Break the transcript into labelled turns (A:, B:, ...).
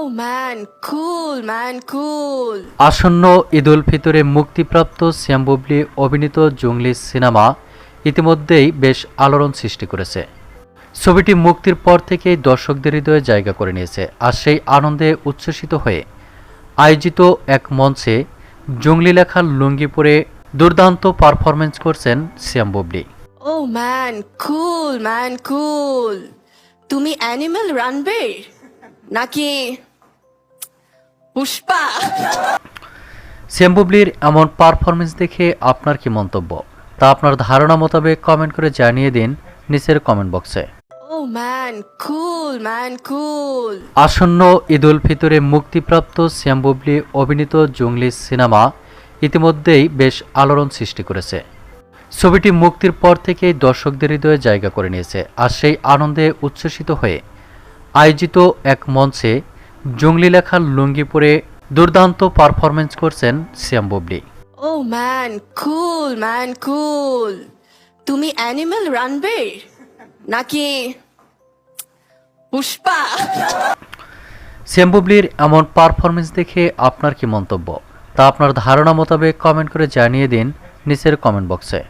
A: Oh man, cool man, cool.
B: আসন্ন ঈদ উল ফিতরে মুক্তিপ্রাপ্ত শ্যাম বুবলি অভিনীত জঙ্গলি সিনেমা ইতিমধ্যেই বেশ আলোড়ন সৃষ্টি করেছে। ছবিটি মুক্তির পর থেকেই দর্শকদের হৃদয়ে জায়গা করে নিয়েছে। আর সেই আনন্দে উচ্ছ্বসিত হয়ে আয়োজিত এক মঞ্চে জঙ্গলি লেখার লুঙ্গি পরে দুর্দান্ত পারফরমেন্স করছেন Shyam Bubly.
A: Oh man, cool man, cool. তুমি অ্যানিমাল রানবে নাকি পুষ্পা?
B: শ্যাম বুবলির এমন পারফরমেন্স দেখে আপনার কি মন্তব্য, তা আপনার ধারণা মোতাবেক কমেন্ট করে জানিয়ে দিন নিচের কমেন্ট বক্সে।
A: Oh man, cool man, cool.
B: আসন্ন ঈদ উল ফিতরে মুক্তিপ্রাপ্ত শ্যাম বুবলি অভিনীত জঙ্গলি সিনেমা ইতিমধ্যেই বেশ আলোড়ন সৃষ্টি করেছে। ছবিটি মুক্তির পর থেকেই দর্শকদের হৃদয়ে জায়গা করে নিয়েছে। আর সেই আনন্দে উচ্ছ্বসিত হয়ে আয়োজিত এক মঞ্চে জঙ্গলি লেখার লুঙ্গি পরে দুর্দান্ত পারফরমেন্স করছেন Shyam Bubly.
A: Oh man, cool man, cool. তুমি অ্যানিমাল রানবে নাকি পুষ্পা?
B: শ্যাম বুবলির এমন পারফরমেন্স দেখে আপনার কি মন্তব্য, তা আপনার ধারণা মোতাবেক কমেন্ট করে জানিয়ে দিন নিচের কমেন্ট বক্সে।